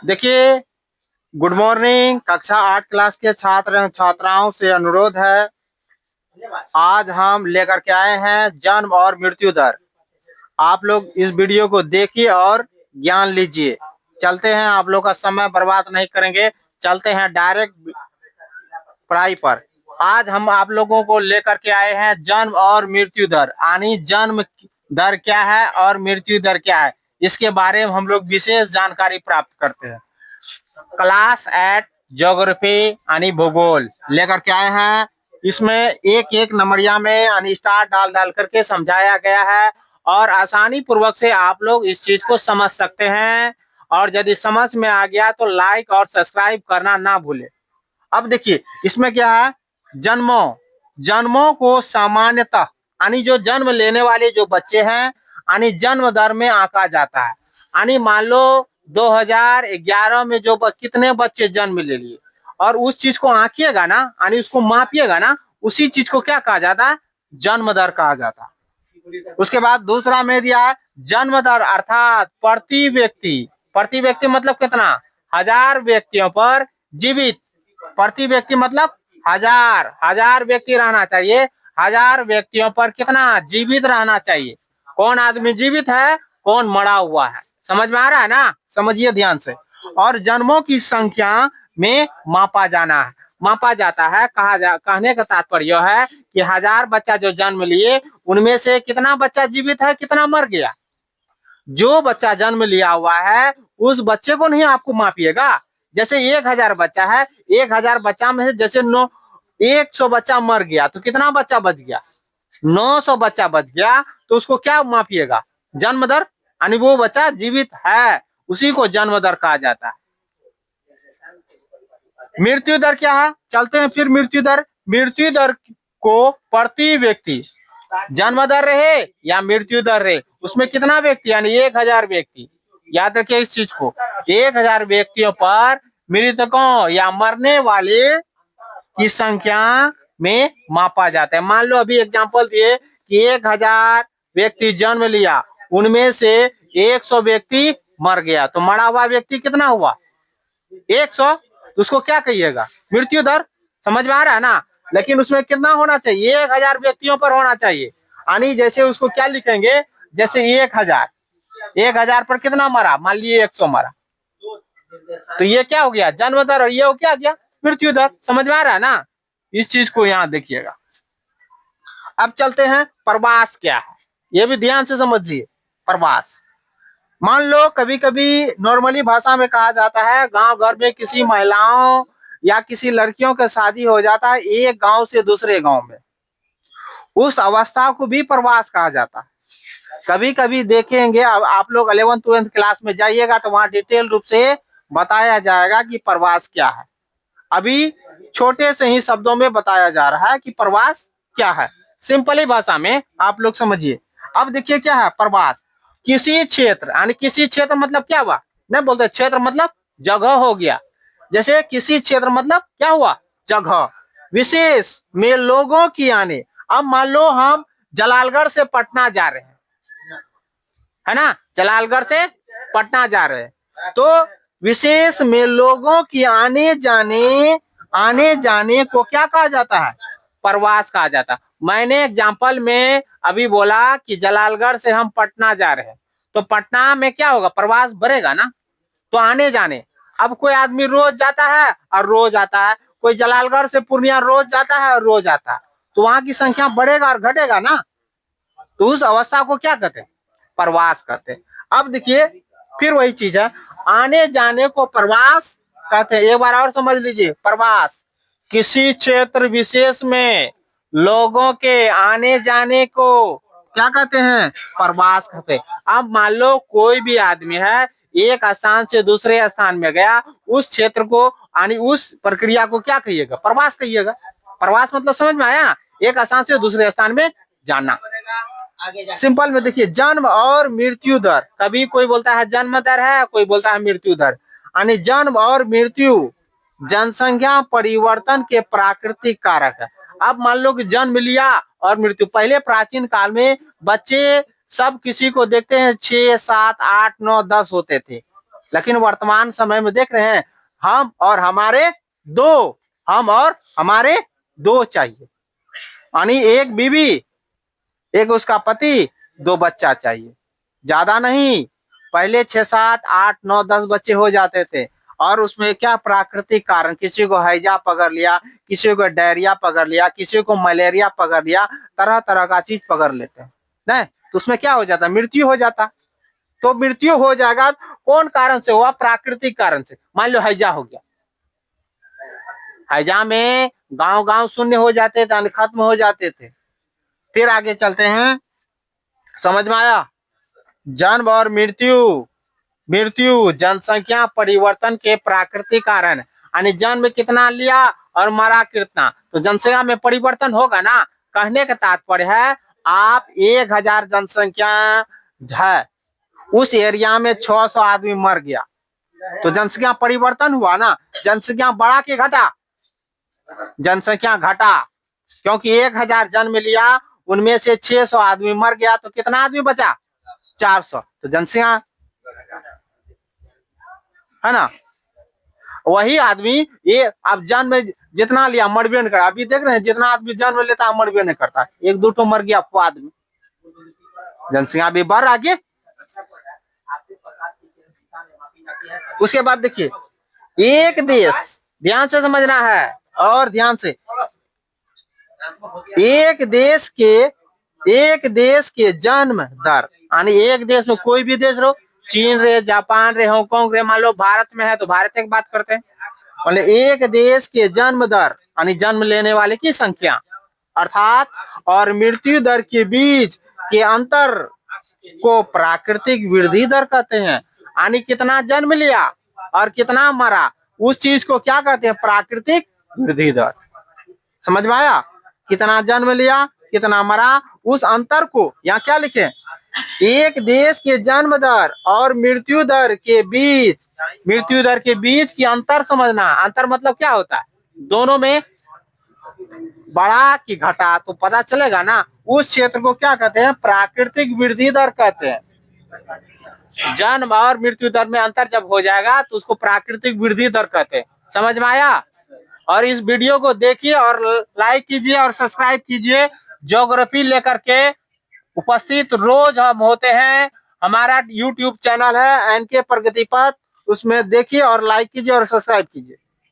देखिए, good morning. कक्षा 8 class के छात्र एवं छात्राओं से अनुरोध है, आज हम लेकर के आए हैं जन्म और मृत्यु दर। आप लोग इस वीडियो को देखिए और ज्ञान लीजिए। चलते हैं, आप लोग का समय बर्बाद नहीं करेंगे, चलते हैं डायरेक्ट पढ़ाई पर। आज हम आप लोगों को लेकर के आए हैं जन्म और मृत्यु दर, यानी जन्म दर क्या है और मृत्यु दर क्या है, इसके बारे में हम लोग विशेष जानकारी प्राप्त करते हैं। क्लास 8 ज्योग्राफी यानी भूगोल लेकर के आए हैं। इसमें एक एक नंबरिया में यानी स्टार डाल डाल करके समझाया गया है और आसानी पूर्वक से आप लोग इस चीज को समझ सकते हैं। और यदि समझ में आ गया तो लाइक और सब्सक्राइब करना ना भूले। अब देखिए, इसमें क्या है, जन्मों जन्मों को सामान्यतः यानी जो जन्म लेने वाले जो बच्चे हैं यानी जन्म दर में आंका जाता है। यानी मान लो 2011 में जो कितने बच्चे जन्म ले लिए और उस चीज को आंकिएगा ना, यानी उसको मापिएगा ना, उसी चीज को क्या कहा जाता है, जन्म दर कहा जाता है। उसके बाद दूसरा में दिया है जन्म दर अर्थात प्रति व्यक्ति मतलब कितना, 1000 व्यक्तियों पर जीवित, प्रति व्यक्ति मतलब हजार व्यक्ति रहना चाहिए, 1000 व्यक्तियों पर कितना जीवित रहना चाहिए। कौन आदमी जीवित है, कौन मरा हुआ है, समझ में आ रहा है ना, समझिए ध्यान से। और जन्मों की संख्या में मापा जाता है। कहने का तात्पर्य यह है कि 1000 बच्चा जो जन्म लिए उनमें से कितना बच्चा जीवित है, कितना मर गया। जो बच्चा जन्म लिया हुआ है उस बच्चे को नहीं आपको मापिएगा। जैसे 1000 बच्चा है, 1000 बच्चा में से जैसे 100 बच्चा मर गया तो कितना बच्चा बच गया, 900 बच्चा बच गया, तो उसको क्या मापिएगा, जन्म दर, यानी वो बच्चा जीवित है, उसी को जन्म दर कहा जाता है। मृत्यु दर क्या है, चलते हैं फिर मृत्यु दर को प्रति व्यक्ति जन्म दर रहे या मृत्यु दर रहे, उसमें कितना व्यक्ति यानी 1000 व्यक्ति, याद रखिए इस चीज को, 1000 व्यक्तियों पर मृतकों या मरने वाले की संख्या में मापा जाता है। मान लो अभी एग्जांपल दिए कि 1000 व्यक्ति जन्म लिया, उनमें से 100 व्यक्ति मर गया, तो मरा हुआ व्यक्ति कितना हुआ, 100, तो उसको क्या कहिएगा, मृत्यु दर। समझ में आ रहा है ना। लेकिन उसमें कितना होना चाहिए, 1000 व्यक्तियों पर होना चाहिए, यानी जैसे उसको क्या लिखेंगे, जैसे 1000 पर कितना मरा, मान लिए 100 मरा, तो ये क्या हो गया, जन्म दर, और ये हो क्या गया, मृत्यु दर। समझ में आ रहा है ना, इस चीज को यहाँ देखिएगा। अब चलते हैं प्रवास क्या है, ये भी ध्यान से समझिए। प्रवास, मान लो कभी कभी नॉर्मली भाषा में कहा जाता है, गांव घर में किसी महिलाओं या किसी लड़कियों का शादी हो जाता है एक गांव से दूसरे गांव में, उस अवस्था को भी प्रवास कहा जाता है। कभी कभी देखेंगे, अब आप लोग 11th 12th क्लास में जाइएगा तो वहां डिटेल रूप से बताया जाएगा कि प्रवास क्या है। अभी छोटे से ही शब्दों में बताया जा रहा है कि प्रवास क्या है, सिंपली भाषा में आप लोग समझिए। अब देखिए क्या है प्रवास, किसी क्षेत्र, यानी किसी क्षेत्र मतलब क्या हुआ, नहीं बोलते क्षेत्र मतलब जगह हो गया, जैसे किसी क्षेत्र मतलब क्या हुआ, जगह विशेष में लोगों की आने। अब मान लो हम जलालगढ़ से पटना जा रहे हैं, है ना, जलालगढ़ से पटना जा रहे हैं, तो विशेष में लोगों की आने जाने को क्या कहा जाता है, प्रवास कहा जाता है। मैंने एग्जाम्पल में अभी बोला कि जलालगढ़ से हम पटना जा रहे हैं, तो पटना में क्या होगा, प्रवास बढ़ेगा ना, तो आने जाने। अब कोई आदमी रोज जाता है और रोज आता है, कोई जलालगढ़ से पूर्णिया रोज जाता है और रोज आता है, तो वहां की संख्या बढ़ेगा और घटेगा ना, तो उस अवस्था को क्या कहते हैं, प्रवास कहते हैं। अब देखिए फिर वही चीज है, आने जाने को प्रवास कहते हैं। एक बार और समझ लीजिए, प्रवास किसी क्षेत्र विशेष में लोगों के आने जाने को क्या कहते हैं, प्रवास कहते हैं। अब मान लो कोई भी आदमी है, एक स्थान से दूसरे स्थान में गया, उस क्षेत्र को यानी उस प्रक्रिया को क्या कहिएगा, प्रवास कहिएगा। प्रवास मतलब समझ में आया, एक स्थान से दूसरे स्थान में जाना। सिंपल में देखिए, जन्म और मृत्यु दर, कभी कोई बोलता है जन्म दर है, कोई बोलता है मृत्यु दर, यानी जन्म और मृत्यु जनसंख्या परिवर्तन के प्राकृतिक कारक है। अब मान लो कि जन्म लिया और मृत्यु, पहले प्राचीन काल में बच्चे सब किसी को देखते हैं 6 7 8 9 10 होते थे, लेकिन वर्तमान समय में देख रहे हैं हम और हमारे दो चाहिए, यानी एक बीवी, एक उसका पति, दो बच्चा चाहिए, ज्यादा नहीं। पहले 6, 7, 8, 9, 10 बच्चे हो जाते थे, और उसमें क्या प्राकृतिक कारण, किसी को हैजा पकड़ लिया, किसी को डायरिया पकड़ लिया, किसी को मलेरिया पकड़ लिया, तरह तरह का चीज पकड़ लेते हैं नहीं, तो उसमें क्या हो जाता, मृत्यु हो जाता। तो मृत्यु हो जाएगा, कौन कारण से हुआ, प्राकृतिक कारण से। मान लो हैजा हो गया, हैजा में गांव गांव शून्य हो जाते थे, खत्म हो जाते थे। फिर आगे चलते हैं, समझ में आया। जन्म और मृत्यु जनसंख्या परिवर्तन के प्राकृतिक कारण, यानी जन्म कितना लिया और मरा कितना, तो जनसंख्या में परिवर्तन होगा ना। कहने का तात्पर्य है, आप 1000 जनसंख्या है, उस एरिया में 600 आदमी मर गया, तो जनसंख्या परिवर्तन हुआ ना। जनसंख्या बढ़ा के घटा, जनसंख्या घटा, क्योंकि 1000 जन्म लिया, उनमें से 600 आदमी मर गया, तो कितना आदमी बचा, 400, तो जनसंख्या है ना। वही आदमी ये अब जन्म जितना लिया मरबे नहीं करा। अभी देख रहे हैं जितना आदमी जन्म लेता है मरबे नहीं करता, एक दो तो मर गया आदमी, जनसंख्या भी बढ़ आगे। उसके बाद देखिए, एक देश, ध्यान से समझना है और ध्यान से, एक देश के जन्म दर, यानी एक देश में कोई भी देश रहो, चीन रे, जापान रे, हांगकांग रे, मान लो भारत में है तो भारत की बात करते हैं, मतलब एक देश के जन्म दर यानी जन्म लेने वाले की संख्या अर्थात और मृत्यु दर के बीच के अंतर को प्राकृतिक वृद्धि दर कहते हैं। यानी कितना जन्म लिया और कितना मरा, उस चीज को क्या कहते हैं, प्राकृतिक वृद्धि दर। समझ में आया, कितना जन्म लिया कितना मरा, उस अंतर को यहाँ क्या लिखे, एक देश के जन्म दर और मृत्यु दर के बीच की अंतर समझना। अंतर मतलब क्या होता है, दोनों में बढ़ा कि घटा, तो पता चलेगा ना। उस क्षेत्र को क्या कहते हैं, प्राकृतिक वृद्धि दर कहते हैं। जन्म और मृत्यु दर में अंतर जब हो जाएगा तो उसको प्राकृतिक वृद्धि दर कहते हैं। समझ में आया। और इस वीडियो को देखिए और लाइक कीजिए और सब्सक्राइब कीजिए। ज्योग्राफी लेकर के उपस्थित रोज हम होते हैं, हमारा YouTube चैनल है NK प्रगति पथ, उसमें देखिए और लाइक कीजिए और सब्सक्राइब कीजिए।